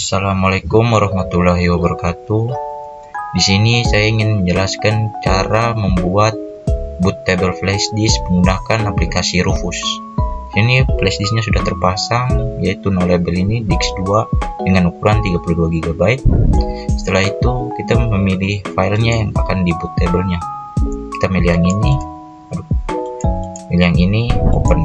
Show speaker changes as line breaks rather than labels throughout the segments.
Assalamualaikum warahmatullahi wabarakatuh. Di sini saya ingin menjelaskan cara membuat bootable flash disk menggunakan aplikasi Rufus. Ini flash disknya sudah terpasang, yaitu no label ini DIX2 dengan ukuran 32 GB. Setelah itu kita memilih filenya yang akan di bootable-nya. Kita pilih yang ini, pilih yang ini, open.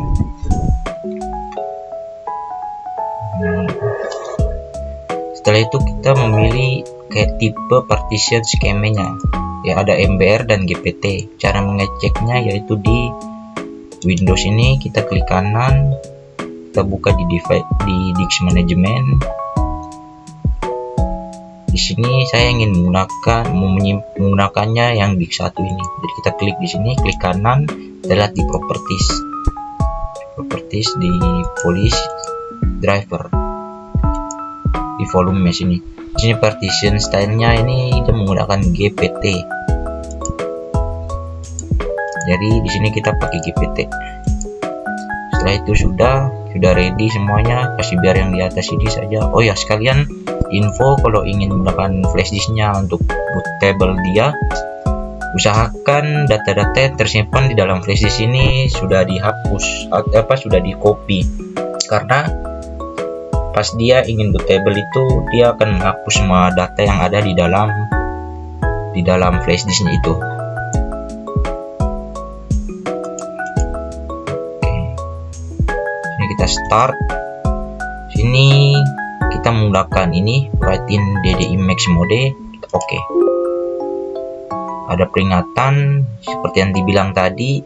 Setelah itu kita memilih kayak tipe partition skemanya, ya ada MBR dan GPT. Cara mengeceknya yaitu di Windows ini kita klik kanan, kita buka di disk management. Di sini saya ingin menggunakannya yang disk 1 ini. Jadi kita klik di sini, klik kanan, kita lihat di properties di polish driver. Di volume sini. Di sini partition stylenya ini kita menggunakan GPT. Jadi di sini kita pakai GPT. Setelah itu sudah ready semuanya. Kasih biar yang di atas ini saja. Oh ya, sekalian info kalau ingin menggunakan flash disknya untuk bootable dia, usahakan data-data yang tersimpan di dalam flash disk ini sudah dihapus sudah di copy, karena pas dia ingin bootable itu dia akan menghapus semua data yang ada di dalam flash disknya itu. Oke. Sini kita start. Sini kita menggunakan ini write-in DDI Max mode. Oke. Ada peringatan seperti yang dibilang tadi,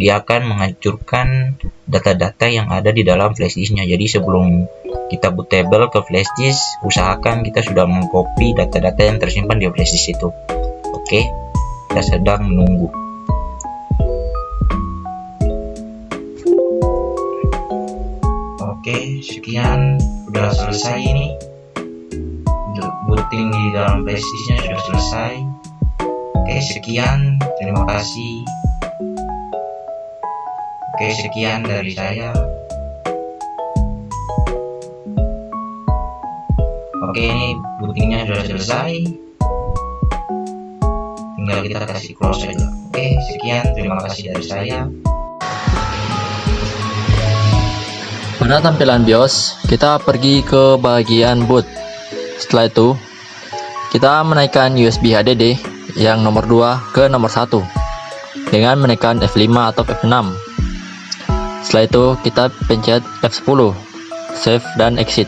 dia akan menghancurkan data-data yang ada di dalam flash disknya. Jadi sebelum kita bootable ke flash disk, usahakan kita sudah mengcopy data-data yang tersimpan di flash disk itu. Oke, kita sedang menunggu. Oke, sekian sudah selesai ini. Booting di dalam flash disknya sudah selesai. Oke, sekian, terima kasih. Oke, sekian dari saya. Oke, ini bootingnya sudah selesai. Tinggal kita kasih close saja. Oke, sekian, terima kasih dari saya.
Pada tampilan BIOS, kita pergi ke bagian boot. Setelah itu, kita menaikkan USB HDD yang nomor 2 ke nomor 1 dengan menekan F5 atau F6. Setelah itu, kita pencet F10, save dan exit.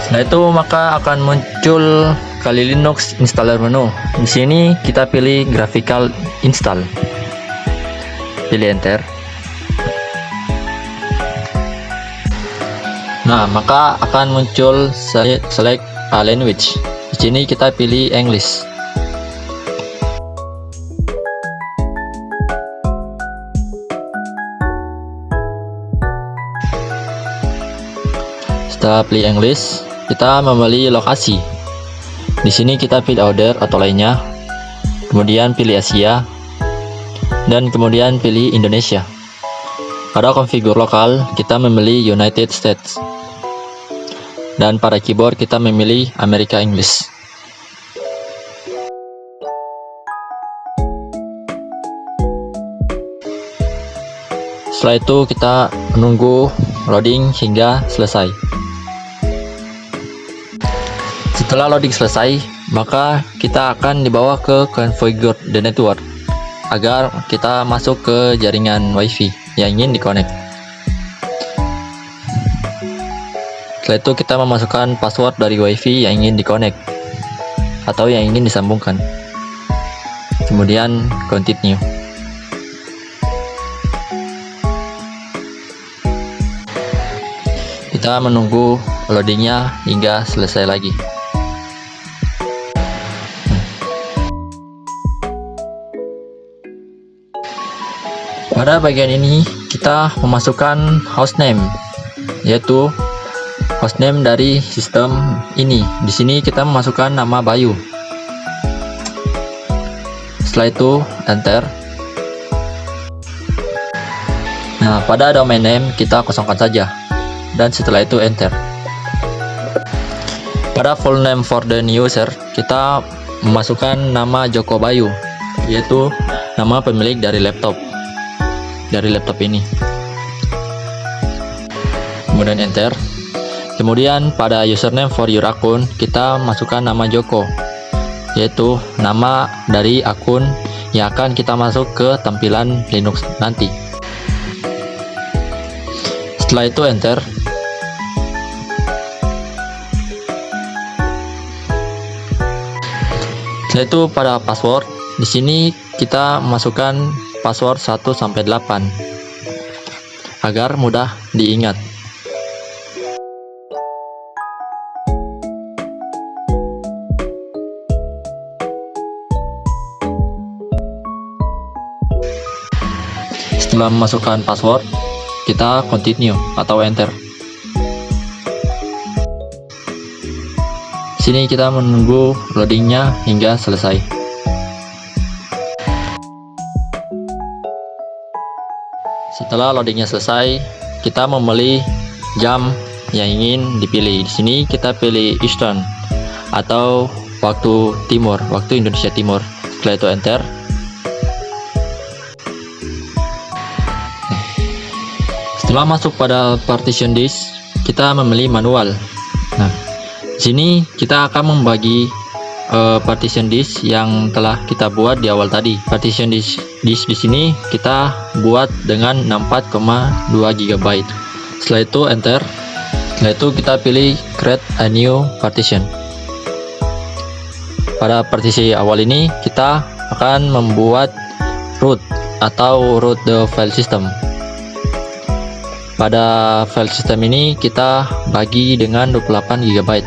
Setelah itu maka akan muncul Kali Linux installer menu. Di sini kita pilih graphical install. Pilih enter. Nah, maka akan muncul select a language. Di sini kita pilih English. Setelah pilih English, kita memilih lokasi. Di sini kita pilih order atau lainnya, kemudian pilih Asia, dan kemudian pilih Indonesia. Pada konfigur lokal, kita memilih United States, dan pada keyboard kita memilih Amerika English. Setelah itu kita menunggu loading hingga selesai. Setelah loading selesai, maka kita akan dibawa ke configure the network agar kita masuk ke jaringan WiFi yang ingin dikonek. Setelah itu kita memasukkan password dari WiFi yang ingin dikonek atau yang ingin disambungkan. Kemudian continue. Kita menunggu loadingnya hingga selesai lagi. Pada bagian ini kita memasukkan hostname, yaitu hostname dari sistem ini. Di sini kita memasukkan nama Bayu. Setelah itu enter. Nah, pada domain name kita kosongkan saja, dan setelah itu enter. Pada full name for the new user, kita memasukkan nama Joko Bayu, yaitu nama pemilik dari laptop ini. Kemudian enter. Kemudian pada username for your akun, kita masukkan nama Joko, yaitu nama dari akun yang akan kita masuk ke tampilan Linux nanti. Setelah itu enter. Setelah itu pada password, di sini kita masukkan password 1 sampai 8 agar mudah diingat. Setelah memasukkan password, kita continue atau enter. Sini kita menunggu loadingnya hingga selesai. Setelah loadingnya selesai, kita memilih jam yang ingin dipilih. Di sini kita pilih Eastern atau waktu timur, waktu Indonesia Timur. Setelah itu enter. Setelah masuk pada partition disk, kita memilih manual. Nah, di sini kita akan membagi partition disk yang telah kita buat di awal tadi. Partition disk di sini kita buat dengan 64,2 GB. Setelah itu enter. Setelah itu kita pilih create a new partition. Pada partisi awal ini kita akan membuat root atau root the file system. Pada file system ini kita bagi dengan 28 GB.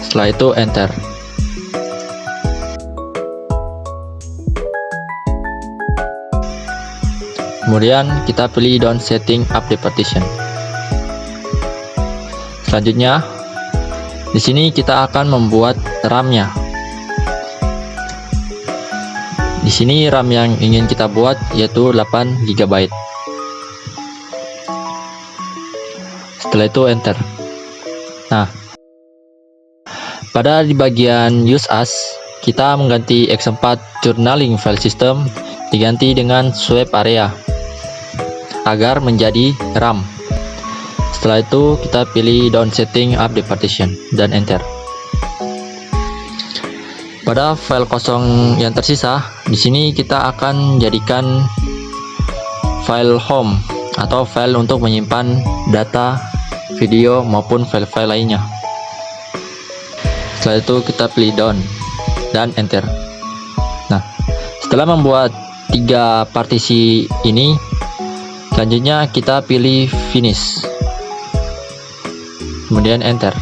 Setelah itu enter. Kemudian kita pilih down setting up the partition. Selanjutnya, di sini kita akan membuat RAM-nya. Di sini RAM yang ingin kita buat yaitu 8 GB. Setelah itu enter. Nah, pada di bagian use as, kita mengganti X4 journaling file system diganti dengan swap area agar menjadi RAM. Setelah itu kita pilih down setting up the partition dan enter. Pada file kosong yang tersisa, di sini kita akan jadikan file home atau file untuk menyimpan data, video maupun file-file lainnya. Setelah itu kita pilih down dan enter. Nah, setelah membuat 3 partisi ini, selanjutnya kita pilih finish. Kemudian enter.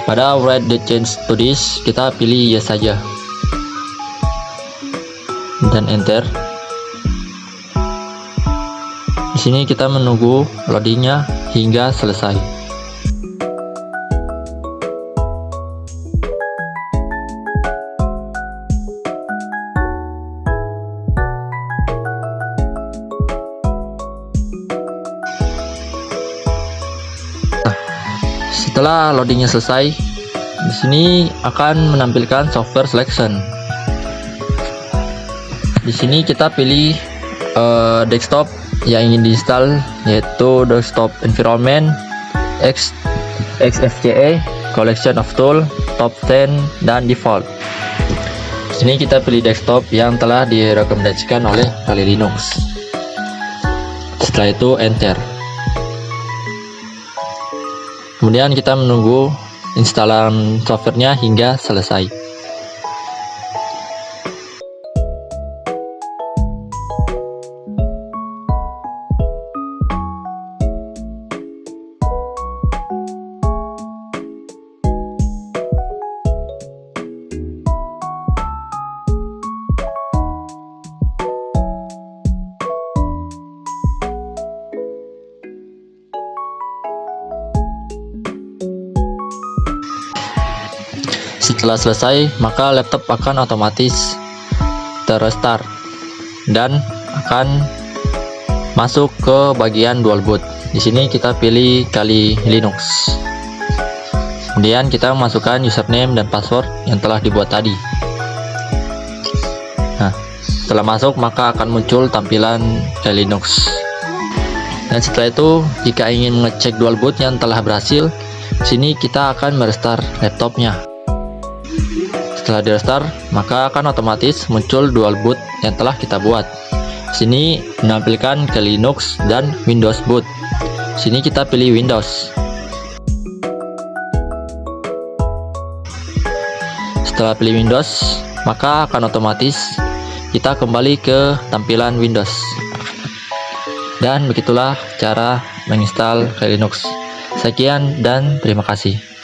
Pada write the change to this, kita pilih yes saja dan enter. Di sini kita menunggu loadingnya hingga selesai. Setelah loadingnya selesai, di sini akan menampilkan software selection. Di sini kita pilih desktop yang ingin diinstal, yaitu desktop environment, XFCE, collection of tool, top 10, dan default. Di sini kita pilih desktop yang telah direkomendasikan oleh Kali Linux. Setelah itu enter. Kemudian kita menunggu instalan softwarenya hingga selesai. Setelah selesai, maka laptop akan otomatis terrestart dan akan masuk ke bagian dual boot. Di sini kita pilih Kali Linux. Kemudian kita masukkan username dan password yang telah dibuat tadi. Nah, setelah masuk maka akan muncul tampilan Kali Linux. Dan setelah itu, jika ingin mengecek dual boot yang telah berhasil, sini kita akan merestart laptopnya. Setelah di restart, maka akan otomatis muncul dual boot yang telah kita buat. Sini menampilkan ke Linux dan Windows boot. Sini kita pilih Windows. Setelah pilih Windows, maka akan otomatis kita kembali ke tampilan Windows. Dan begitulah cara menginstal Kali Linux. Sekian dan terima kasih.